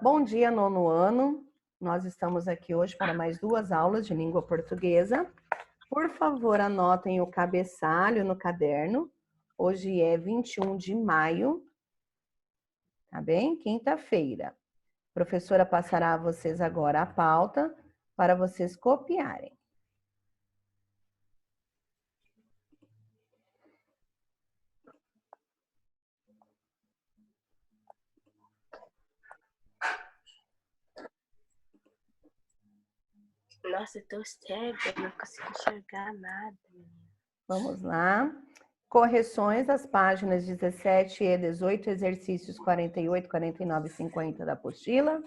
Bom dia, nono ano. Nós estamos aqui hoje para mais 2 aulas de língua portuguesa. Por favor, anotem o cabeçalho no caderno. Hoje é 21 de maio, tá bem? Quinta-feira. A professora passará a vocês agora a pauta para vocês copiarem. Nossa, eu tô cega, não consigo enxergar nada. Vamos lá. Correções às páginas 17 e 18, exercícios 48, 49 e 50 da apostila.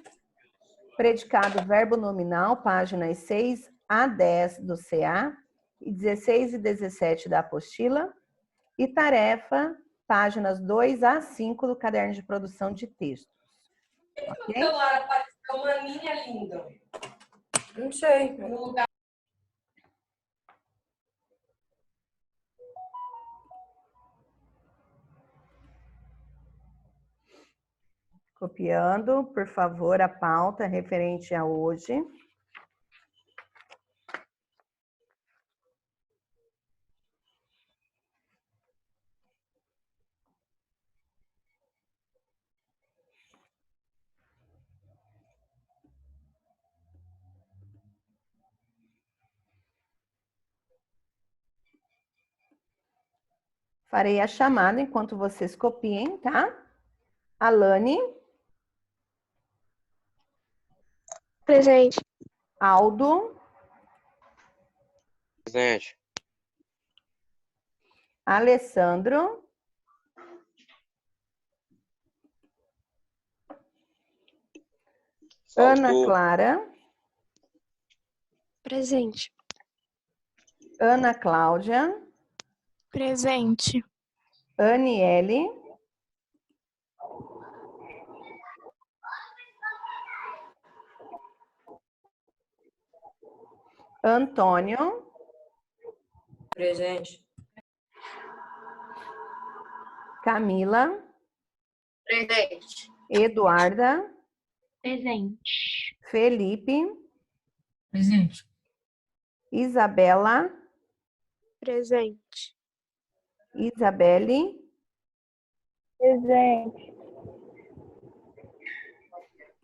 Predicado verbo nominal, páginas 6 a 10 do CA e 16 e 17 da apostila. E tarefa, páginas 2 a 5 do caderno de produção de textos. Ok? O celular apareceu uma linha linda. Não sei. No lugar. Copiando, por favor, a pauta referente a hoje. Farei a chamada enquanto vocês copiem, tá? Alane. Presente. Aldo. Presente. Alessandro. Ana Clara. Presente. Ana Cláudia. Presente. Aniele. Antônio. Presente. Camila. Presente. Eduarda. Presente. Felipe. Presente. Isabela. Presente. Isabelle. Presente.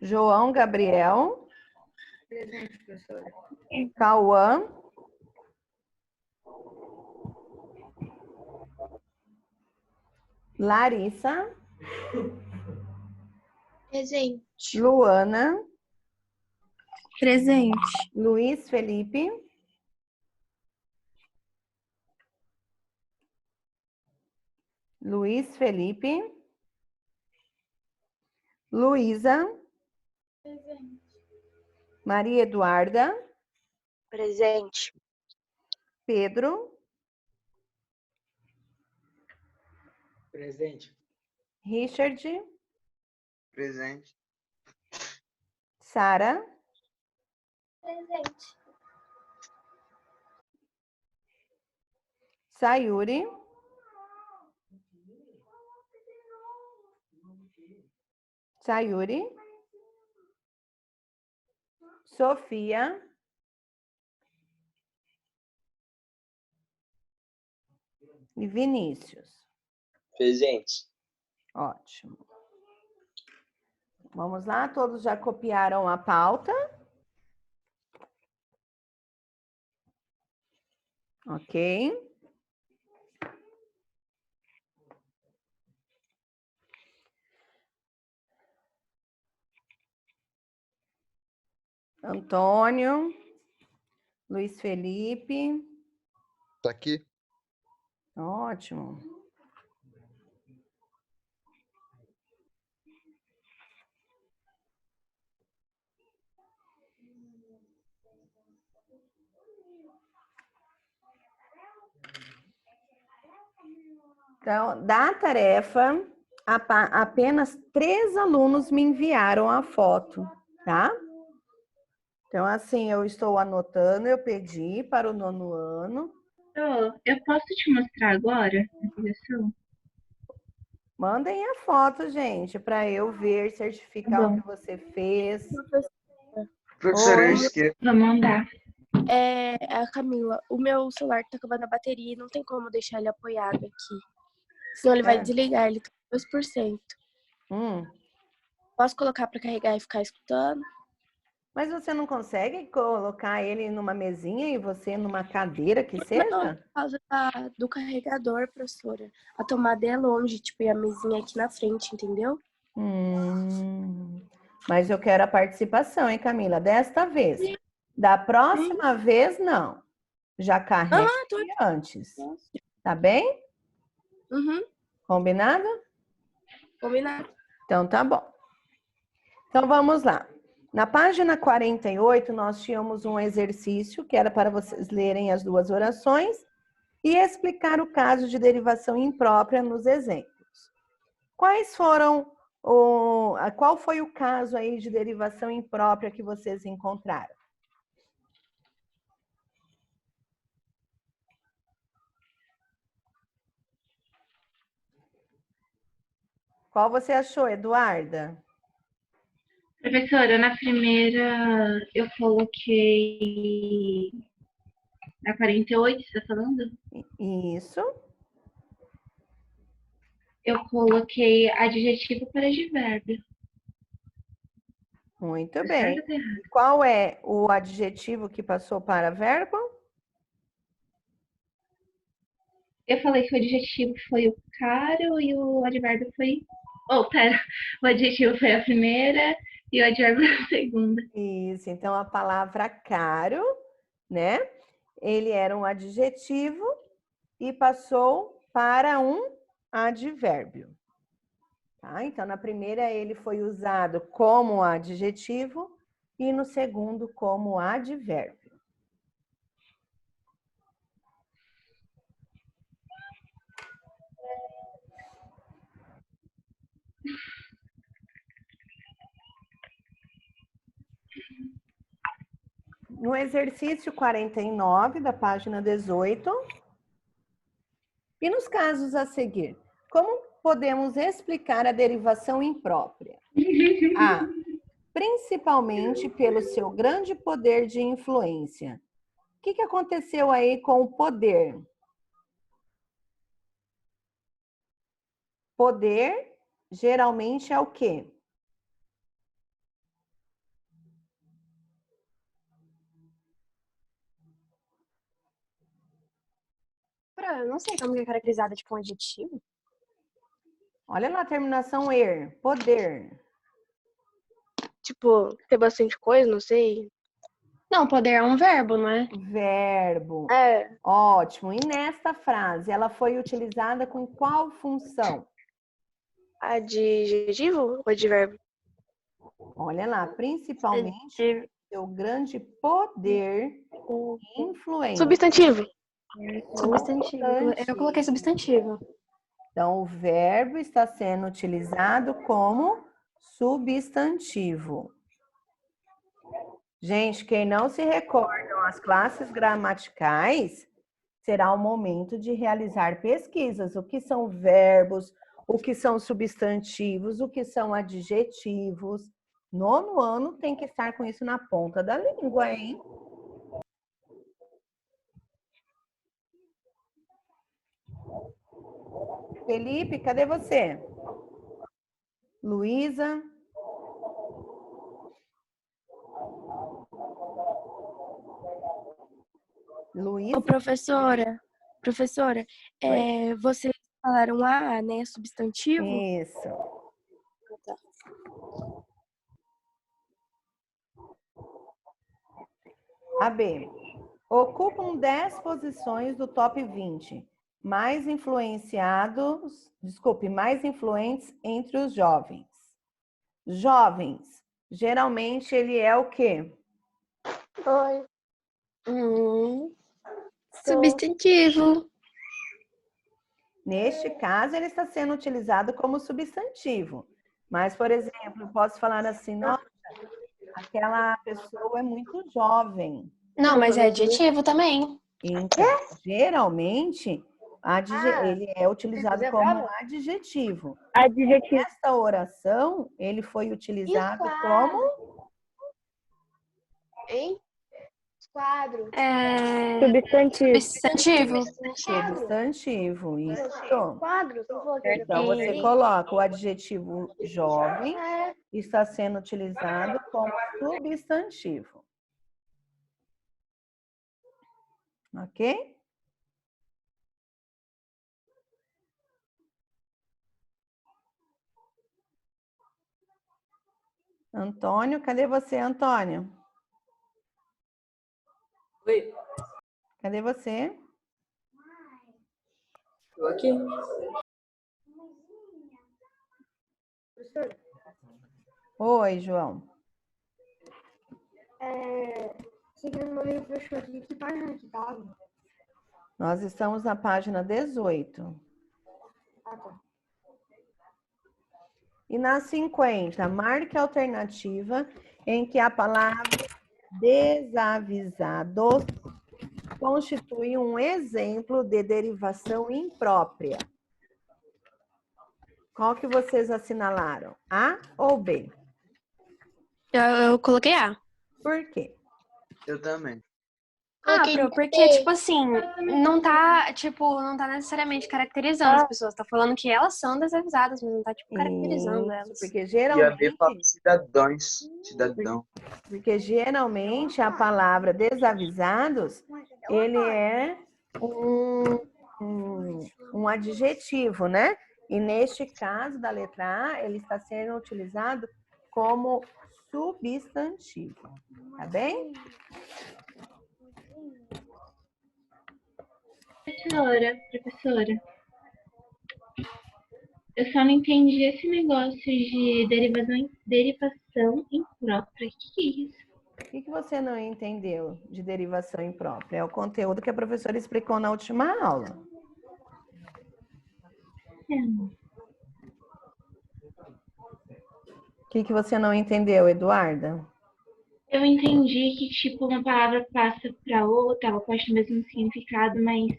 João Gabriel. Presente, professora. Cauã. Larissa. Presente. Luana. Presente. Luiz Felipe. Luiz Felipe. Luísa. Maria Eduarda. Presente. Pedro. Presente. Richard. Presente. Sara. Presente. Sayuri. Sayuri. Sofia. E Vinícius. Presente. Ótimo. Vamos lá, todos já copiaram a pauta? Ok. Antônio. Luiz Felipe. Tá aqui. Ótimo. Então, da tarefa, apenas 3 alunos me enviaram a foto, tá? Então, assim, eu estou anotando, eu pedi para o nono ano. Eu posso te mostrar agora a correção? Mandem a foto, gente, para eu ver, certificar Tá o bom. que você fez. Professora, eu Oi. esqueço. Vou mandar. É, a Camila, o meu celular tá acabando a bateria e não tem como deixar ele apoiado aqui. Senão ele vai desligar, ele tá com 2%. Hum. Posso colocar pra carregar e ficar escutando? Mas você não consegue colocar ele numa mesinha e você numa cadeira que Não, seja? por causa do carregador, professora. A tomada é longe, tipo, e a mesinha aqui na frente, entendeu? Mas eu quero a participação, hein, Camila? Desta vez. Da próxima vez, não. Já carrega antes. Tá bem? Uhum, Combinado? combinado. Então, tá bom. Então, vamos lá. Na página 48, nós tínhamos um exercício que era para vocês lerem as duas orações e explicar o caso de derivação imprópria nos exemplos. Qual foi o caso aí de derivação imprópria que vocês encontraram? Qual você achou, Eduarda? Professora, na primeira eu coloquei na 48, você tá falando? Isso. Eu coloquei adjetivo para advérbio. Muito Tá bem. certo ou tá errado? Qual é o adjetivo que passou para verbo? Eu falei que o adjetivo foi o caro e o advérbio foi. Oh, pera. O adjetivo foi a primeira e o advérbio a segunda. Isso. Então, a palavra caro, né? Ele era um adjetivo e passou para um advérbio. Tá? Então, na primeira, ele foi usado como adjetivo e no segundo, como advérbio. No exercício 49, da página 18, e nos casos a seguir, como podemos explicar a derivação imprópria? A. Principalmente pelo seu grande poder de influência. O que aconteceu aí com o poder? Poder geralmente é o quê? Eu não sei como que é caracterizada, tipo, um adjetivo. Olha lá a terminação er, poder. Tipo, ter bastante coisa, não sei. Não, poder é um verbo, não é? Verbo. É, Ótimo. E nesta frase, ela foi utilizada com qual função? adjetivo ou advérbio? Olha lá, principalmente seu grande poder e influência. Substantivo. Substantivo. Eu coloquei substantivo. Então, o verbo está sendo utilizado como substantivo. Gente, quem não se recordam as classes gramaticais, será o momento de realizar pesquisas. O que são verbos, o que são substantivos, o que são adjetivos. Nono ano tem que estar com isso na ponta da língua, hein? Felipe, cadê você? Luísa? Luísa? Ô, professora, vocês falaram né? Substantivo? Isso. Tá. AB. Ocupam 10 posições do top 20 mais mais influentes entre os jovens. Jovens, geralmente ele é o quê? Oi. Substantivo. Neste caso, ele está sendo utilizado como substantivo. Mas, por exemplo, eu posso falar assim, nossa, aquela pessoa é muito jovem. Não, mas é adjetivo também. Então, geralmente, Ele é utilizado como adjetivo. Adjetivo. Nesta oração, ele foi utilizado como Hein? Quadro. Substantivo. substantivo. Isso. Quadro. Você falou que era Então, você pequenininho? coloca o adjetivo jovem, está sendo utilizado como substantivo. Ok? Antônio, cadê você, Antônio? Oi, Cadê você? tô aqui. Oi, João. Seguindo meu livro, fechou aqui. Que página que tava? Nós estamos na página 18. Ah, tá. E na 50, marque a alternativa em que a palavra desavisados constitui um exemplo de derivação imprópria. Qual que vocês assinalaram? A ou B? Eu coloquei A. Por quê? Eu também. Porque, tipo assim, não tá necessariamente caracterizando as pessoas. Tá falando que elas são desavisadas, mas não tá, tipo, caracterizando elas. Isso, porque E a B geralmente, fala cidadãos. Cidadão. a palavra desavisados, ele é um adjetivo, né? E neste caso da letra A, ele está sendo utilizado como substantivo, tá bem? Professora, eu só não entendi esse negócio de derivação imprópria. O que é isso? O que você não entendeu de derivação imprópria? É o conteúdo que a professora explicou na última aula. O que você não entendeu, Eduarda? Eu entendi que, tipo, uma palavra passa para outra, ela pode ter o mesmo significado, mas...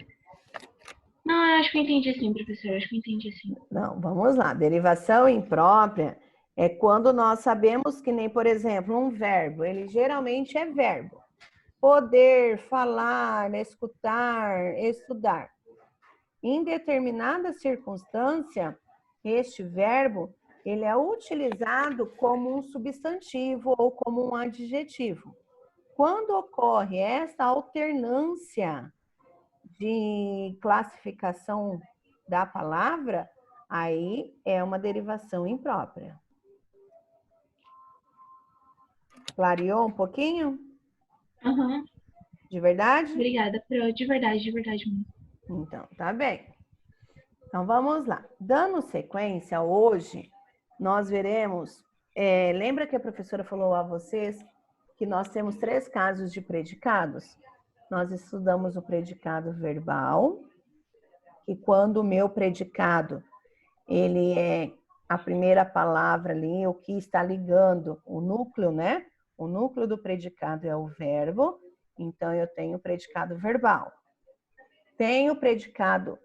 Não, eu acho que eu entendi sim, professora. Acho que eu entendi sim. Não, vamos lá. Derivação imprópria é quando nós sabemos que nem, por exemplo, um verbo, ele geralmente é verbo. Poder, falar, escutar, estudar. Em determinada circunstância, este verbo, ele é utilizado como um substantivo ou como um adjetivo. Quando ocorre essa alternância de classificação da palavra, aí é uma derivação imprópria. Clareou um pouquinho? Aham, De verdade? obrigada, Pro. De verdade mesmo. Então, tá bem. Então, vamos lá. Dando sequência, hoje, nós veremos... lembra que a professora falou a vocês que nós temos 3 casos de predicados? Nós estudamos o predicado verbal, que quando o meu predicado, ele é a primeira palavra ali, o que está ligando o núcleo, né? O núcleo do predicado é o verbo, então eu tenho o predicado verbal. Tenho o predicado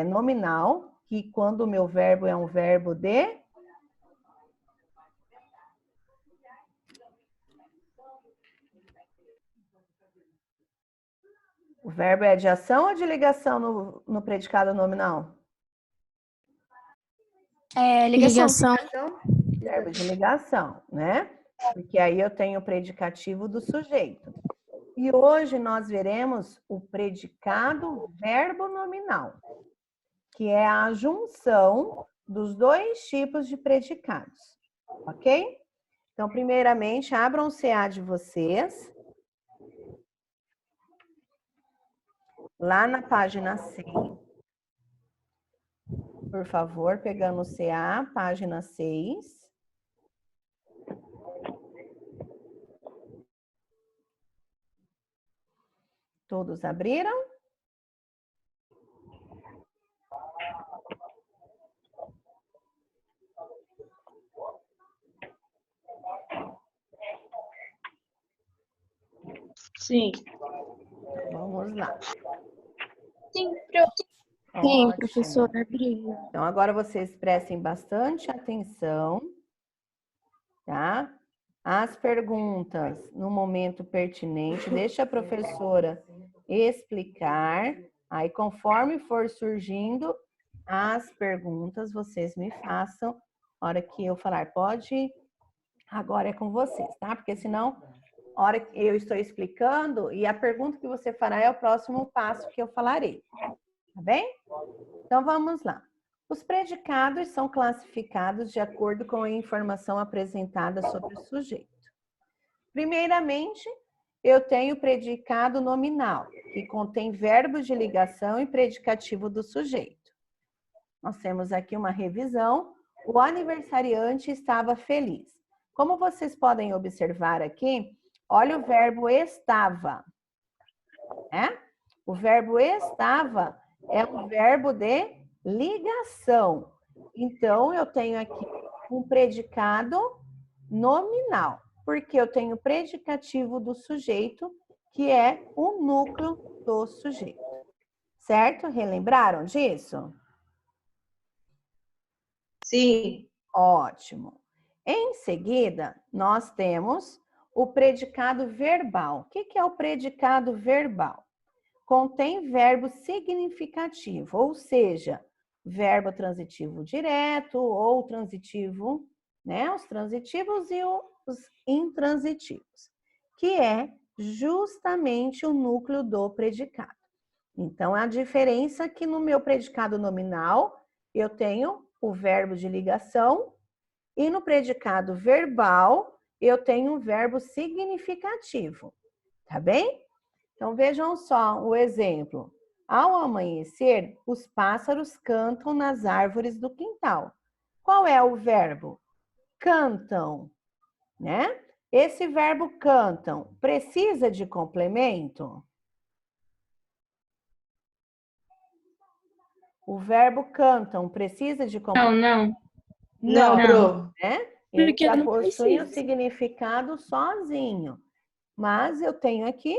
nominal, que quando o meu verbo é um verbo de... O verbo é de ação ou de ligação no predicado nominal? Ligação. Verbo de ligação, né? Porque aí eu tenho o predicativo do sujeito. E hoje nós veremos o predicado verbo nominal, que é a junção dos 2 tipos de predicados, ok? Então, primeiramente, abram o CA de vocês. Lá na página 6. Por favor, pegando o CA, página 6. Todos abriram? Sim. Vamos lá. Sim, Pro. Sim, Ótimo. professora, obrigada. Então, agora vocês prestem bastante atenção, tá? As perguntas no momento pertinente, deixa a professora explicar. Aí, conforme for surgindo as perguntas, vocês me façam. A hora que eu falar, pode, agora é com vocês, tá? Porque senão, a hora que eu estou explicando, e a pergunta que você fará é o próximo passo que eu falarei. Tá bem? Então, vamos lá. Os predicados são classificados de acordo com a informação apresentada sobre o sujeito. Primeiramente, eu tenho o predicado nominal, que contém verbos de ligação e predicativo do sujeito. Nós temos aqui uma revisão. O aniversariante estava feliz. Como vocês podem observar aqui, olha o verbo estava. Né? O verbo estava é um verbo de ligação. Então, eu tenho aqui um predicado nominal, porque eu tenho o predicativo do sujeito, que é o núcleo do sujeito. Certo? Relembraram disso? Sim. Ótimo. Em seguida, nós temos o predicado verbal. O que é o predicado verbal? Contém verbo significativo, ou seja, verbo transitivo direto ou transitivo, né? Os transitivos e os intransitivos, que é justamente o núcleo do predicado. Então, a diferença é que no meu predicado nominal, eu tenho o verbo de ligação e no predicado verbal, eu tenho um verbo significativo, tá bem? Então, vejam só o exemplo. Ao amanhecer, os pássaros cantam nas árvores do quintal. Qual é o verbo? Cantam, né? Esse verbo cantam precisa de complemento? O verbo cantam precisa de complemento? Não. Não, Pro. Né? Ele Porque já não possui o precisa. significado sozinho. Mas eu tenho aqui,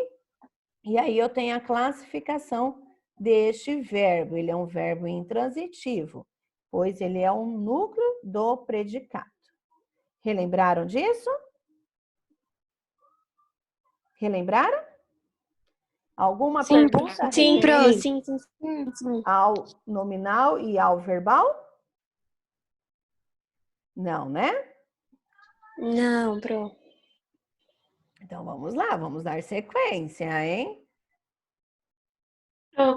e aí eu tenho a classificação deste verbo. Ele é um verbo intransitivo, pois ele é um núcleo do predicado. Relembraram disso? Relembraram? Alguma Sim, pergunta sim, pro, referente sim. ao nominal e ao verbal? Não, né? Não, pro. Então vamos lá, vamos dar sequência, hein?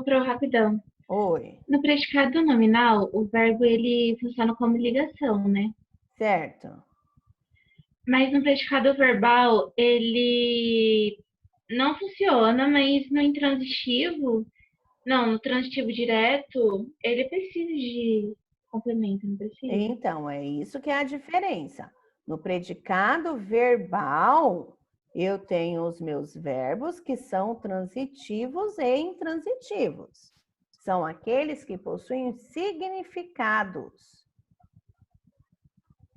Pro, rapidão. Oi, No predicado nominal, o verbo ele funciona como ligação, né? certo. Mas no predicado verbal, ele não funciona, mas no intransitivo, não, no transitivo direto, ele precisa de complemento, não precisa? Então, é isso que é a diferença. No predicado verbal, eu tenho os meus verbos que são transitivos e intransitivos. São aqueles que possuem significados.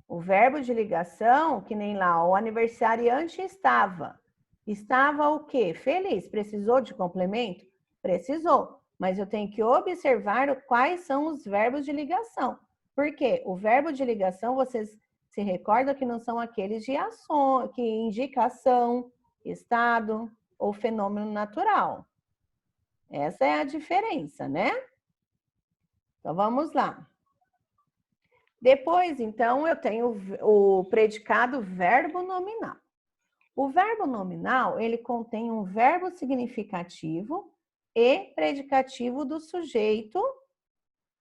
O verbo de ligação, que nem lá, o aniversariante estava. Estava o quê? Feliz. Precisou de complemento? Precisou. Mas eu tenho que observar quais são os verbos de ligação. Por quê? O verbo de ligação, vocês se recordam que não são aqueles de ação, que indica ação, estado ou fenômeno natural. Essa é a diferença, né? Então, vamos lá. Depois, então, eu tenho o predicado verbo nominal. O verbo nominal, ele contém um verbo significativo e predicativo do sujeito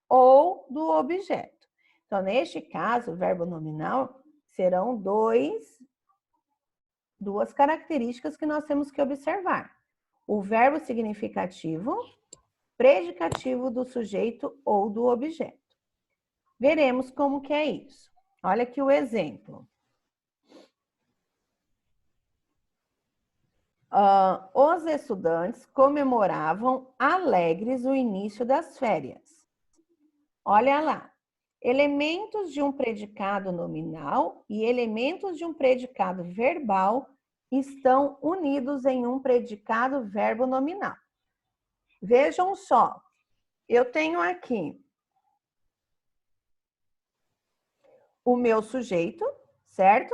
ou do objeto. Então, neste caso, o verbo nominal serão duas características que nós temos que observar. O verbo significativo, predicativo do sujeito ou do objeto. Veremos como que é isso. Olha aqui o exemplo. Os estudantes comemoravam alegres o início das férias. Olha lá. Elementos de um predicado nominal e elementos de um predicado verbal estão unidos em um predicado verbo nominal. Vejam só. eu tenho aqui o meu sujeito, certo?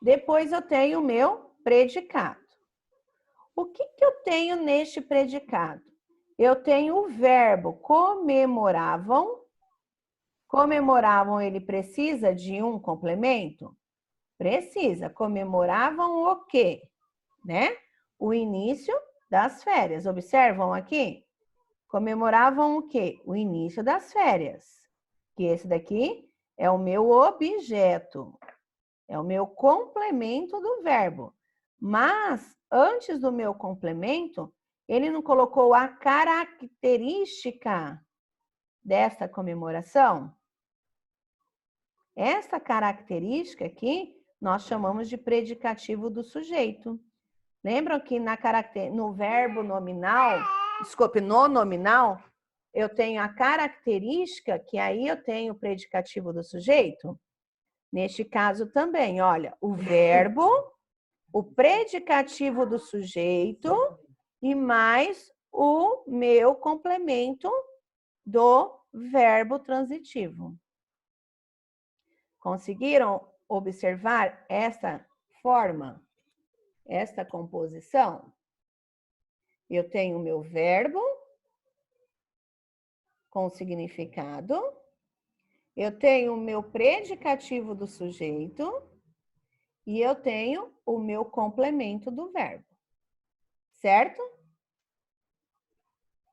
Depois eu tenho o meu predicado. O que eu tenho neste predicado? Eu tenho o verbo comemoravam. Comemoravam, ele precisa de um complemento? Precisa. Comemoravam o quê? Né? O início das férias. Observam aqui? Comemoravam o quê? O início das férias. Que esse daqui é o meu objeto. É o meu complemento do verbo. Mas, antes do meu complemento, ele não colocou a característica desta comemoração? Esta característica aqui, nós chamamos de predicativo do sujeito. Lembram que no verbo nominal, no nominal, eu tenho a característica, que aí eu tenho o predicativo do sujeito? Neste caso também, olha, o verbo, o predicativo do sujeito e mais o meu complemento do verbo transitivo. Conseguiram observar essa forma, esta composição? Eu tenho o meu verbo com significado, eu tenho o meu predicativo do sujeito e eu tenho o meu complemento do verbo. Certo?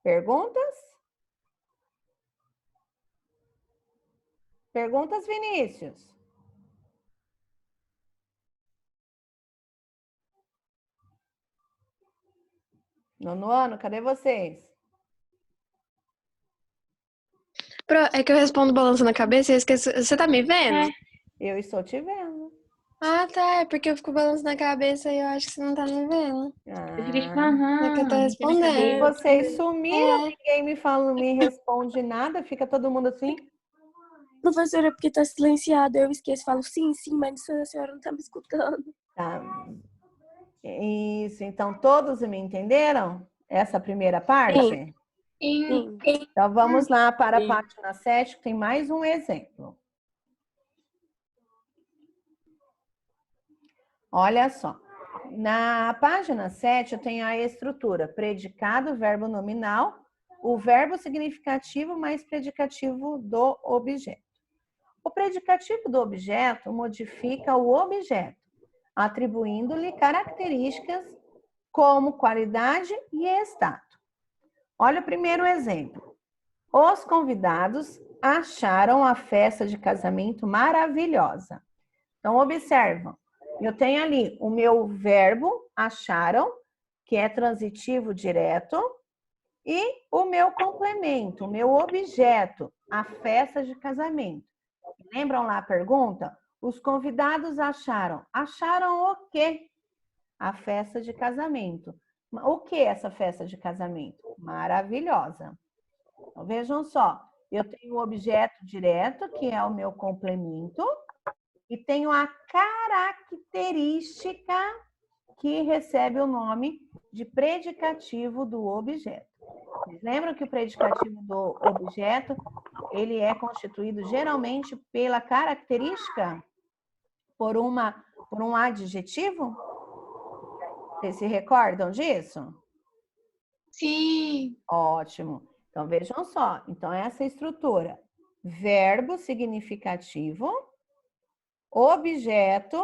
Perguntas? Perguntas, Vinícius? Nono ano, cadê vocês? É que eu respondo balançando a cabeça e eu esqueço. Você tá me vendo? Eu estou te vendo. Ah, tá. É porque eu fico balançando a cabeça e eu acho que você não tá me vendo. Eu fiquei tipo, aham. É que eu tô E respondendo. vocês sumiram, ninguém me responde nada, fica todo mundo assim. Professora, porque tá silenciado, eu esqueço, falo sim, mas a senhora não tá me escutando. Tá. Isso, então todos me entenderam? Essa primeira parte? Sim. Sim. Então vamos lá para a Sim. página 7, que tem mais um exemplo. Olha só. Na página 7 eu tenho a estrutura predicado, verbo nominal, o verbo significativo mais predicativo do objeto. O predicativo do objeto modifica o objeto, atribuindo-lhe características como qualidade e estado. Olha o primeiro exemplo. Os convidados acharam a festa de casamento maravilhosa. Então, observam. Eu tenho ali o meu verbo, acharam, que é transitivo direto, e o meu complemento, o meu objeto, a festa de casamento. Lembram lá a pergunta? Os convidados acharam. Acharam o quê? A festa de casamento. O que é essa festa de casamento? Maravilhosa. Então, vejam só. Eu tenho o objeto direto, que é o meu complemento, e tenho a característica que recebe o nome de predicativo do objeto. Vocês lembram que o predicativo do objeto, ele é constituído geralmente pela característica, por um adjetivo? Vocês se recordam disso? Sim. Ótimo. Então, vejam só. Então, essa estrutura. Verbo significativo, objeto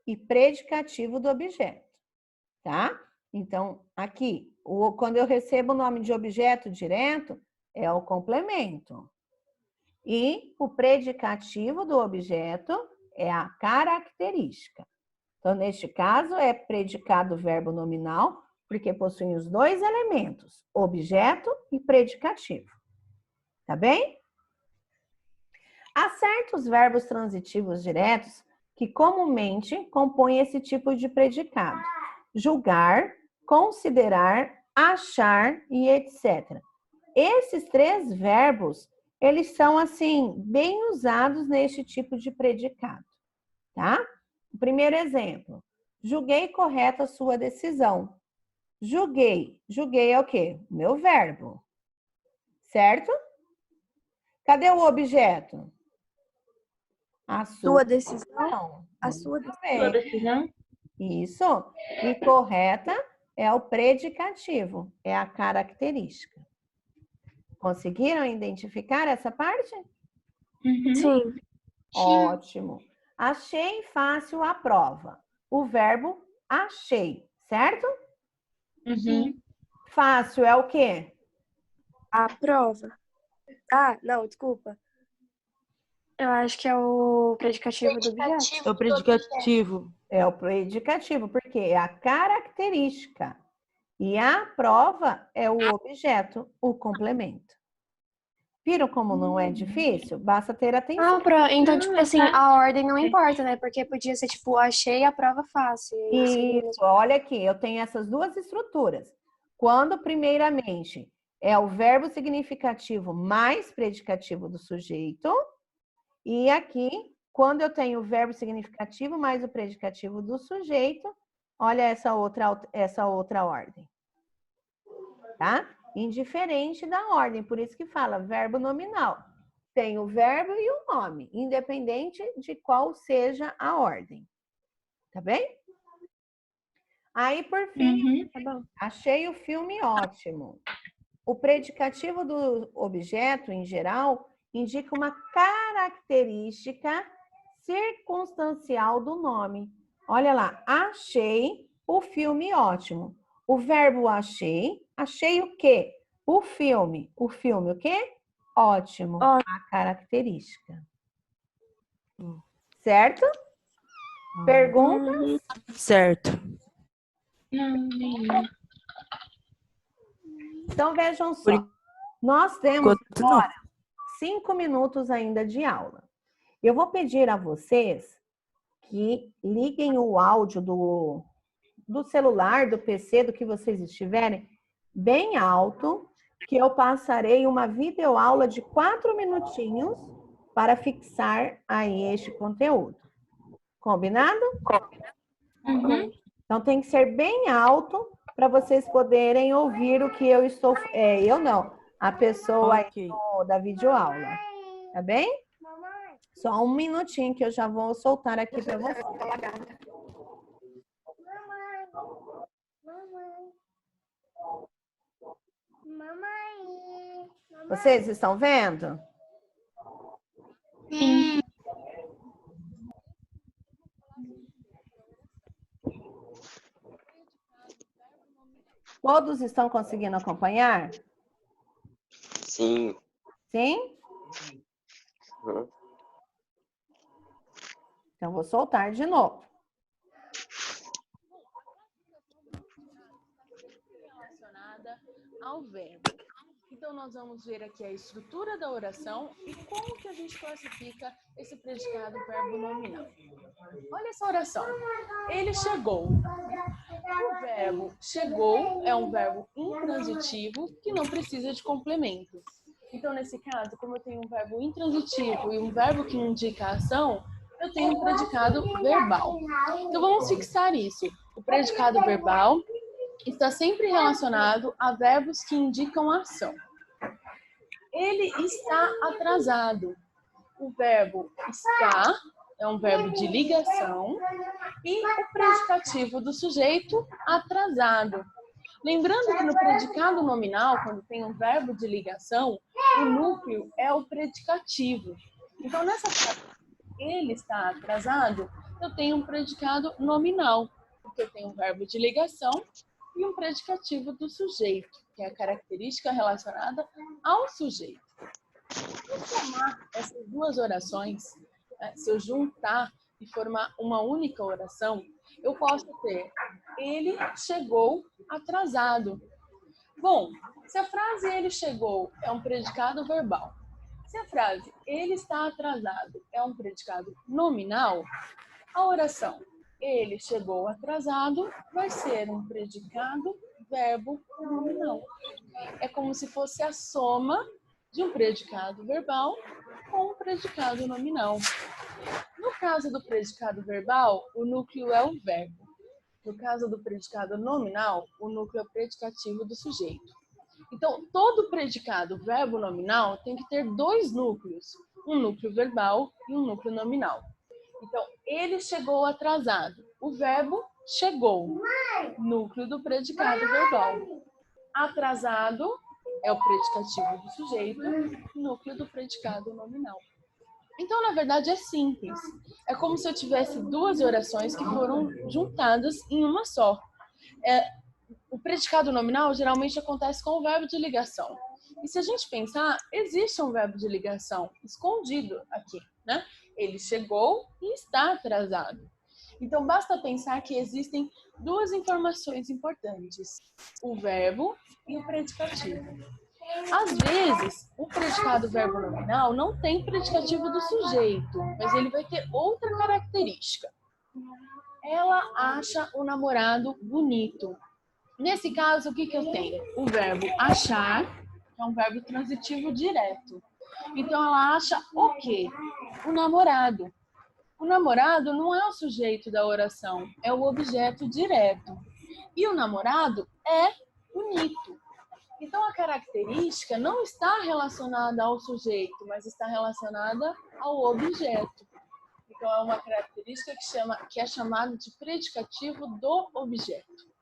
e predicativo do objeto. Tá? Então, aqui, quando eu recebo o nome de objeto direto, é o complemento. E o predicativo do objeto é a característica. Então, neste caso, é predicado verbo nominal, porque possui os dois elementos, objeto e predicativo. Tá bem? Há certos verbos transitivos diretos que comumente compõem esse tipo de predicado. Julgar, considerar, achar e etc. Esses três verbos, eles são, assim, bem usados neste tipo de predicado, tá? O primeiro exemplo. Julguei correta a sua decisão. Julguei. Julguei é o quê? Meu verbo. Certo? Cadê o objeto? A Sua decisão. Não. A sua Muito Sua bem. decisão? Isso. E correta é o predicativo, é a característica. Conseguiram identificar essa parte? Uhum. Sim. Ótimo. Achei fácil a prova. O verbo achei, certo? Uhum. Fácil é o quê? A prova. Ah, não, desculpa. Eu acho que é o predicativo do objeto. É o predicativo. É o predicativo, porque é a característica. E a prova é o objeto, o complemento. Viram como não é difícil? Basta ter atenção. Então, tipo assim, a ordem não importa, né? Porque podia ser, tipo, achei a prova fácil. E aí seria Isso, olha aqui, eu tenho essas duas estruturas. Quando, primeiramente, é o verbo significativo mais predicativo do sujeito, e aqui, quando eu tenho o verbo significativo mais o predicativo do sujeito, olha essa outra ordem. Tá? Indiferente da ordem, por isso que fala verbo nominal. Tem o verbo e o nome, independente de qual seja a ordem. Tá bem? Aí, por fim, Uhum. tá bom. achei o filme ótimo. O predicativo do objeto, em geral, indica uma característica circunstancial do nome. Olha lá, achei o filme ótimo. O verbo achei, achei o quê? O filme. O filme o quê? Ótimo. Ó, A característica. Certo? Pergunta? Certo. Não, nenhuma. Então, vejam só. Nós temos agora 5 minutos ainda de aula. Eu vou pedir a vocês que liguem o áudio do celular, do PC, do que vocês estiverem, bem alto, que eu passarei uma videoaula de 4 minutinhos para fixar aí este conteúdo. Combinado? Uhum. Então tem que ser bem alto para vocês poderem ouvir o que eu estou... eu não, a pessoa aí da videoaula. Tá bem? Só um minutinho que eu já vou soltar aqui para vocês. Vocês estão vendo? Sim. Todos estão conseguindo acompanhar? Sim. Sim? Uhum. Então, vou soltar de novo. Relacionada ao verbo. Então, nós vamos ver aqui a estrutura da oração e como que a gente classifica esse predicado verbo nominal. Olha essa oração. Ele chegou. O verbo chegou é um verbo intransitivo que não precisa de complemento. Então, nesse caso, como eu tenho um verbo intransitivo e um verbo que indica a ação, eu tenho um predicado verbal. Então, vamos fixar isso. O predicado verbal está sempre relacionado a verbos que indicam ação. Ele está atrasado. O verbo está é um verbo de ligação e o predicativo do sujeito atrasado. Lembrando que no predicado nominal, quando tem um verbo de ligação, o núcleo é o predicativo. Então, nessa frase, ele está atrasado, eu tenho um predicado nominal, porque eu tenho um verbo de ligação e um predicativo do sujeito, que é a característica relacionada ao sujeito. Se somar essas duas orações, se eu juntar e formar uma única oração, eu posso ter ele chegou atrasado. Bom, se a frase ele chegou é um predicado verbal, se a frase ele está atrasado é um predicado nominal, a oração ele chegou atrasado vai ser um predicado verbo nominal. É como se fosse a soma de um predicado verbal com um predicado nominal. No caso do predicado verbal, o núcleo é o verbo. No caso do predicado nominal, o núcleo é predicativo do sujeito. Então, todo predicado verbo nominal tem que ter dois núcleos, um núcleo verbal e um núcleo nominal. Então, ele chegou atrasado. O verbo chegou, núcleo do predicado verbal. Atrasado é o predicativo do sujeito, núcleo do predicado nominal. Então, na verdade, é simples. É como se eu tivesse duas orações que foram juntadas em uma só. O predicado nominal geralmente acontece com o verbo de ligação. E se a gente pensar, existe um verbo de ligação escondido aqui, né? Ele chegou e está atrasado. Então, basta pensar que existem duas informações importantes: o verbo e o predicativo. Às vezes, o predicado verbo nominal não tem predicativo do sujeito, mas ele vai ter outra característica. Ela acha o namorado bonito. Nesse caso, o que eu tenho? O verbo achar, que é um verbo transitivo direto. Então, ela acha o quê? O namorado. O namorado não é o sujeito da oração, é o objeto direto. E o namorado é bonito. Então, a característica não está relacionada ao sujeito, mas está relacionada ao objeto. Então, é uma característica que é chamada de predicativo do objeto.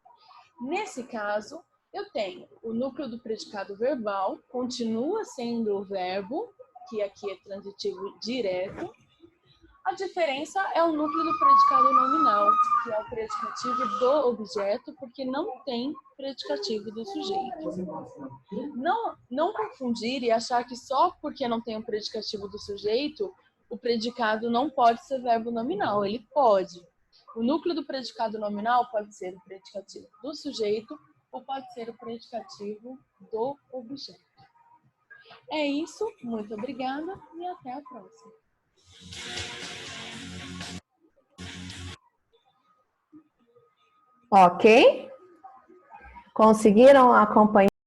Nesse caso, eu tenho o núcleo do predicado verbal, continua sendo o verbo, que aqui é transitivo direto. A diferença é o núcleo do predicado nominal, que é o predicativo do objeto, porque não tem predicativo do sujeito. Não confundir e achar que só porque não tem o predicativo do sujeito, o predicado não pode ser verbo nominal. Ele pode. O núcleo do predicado nominal pode ser o predicativo do sujeito ou pode ser o predicativo do objeto. É isso, muito obrigada e até a próxima. Ok? Conseguiram acompanhar?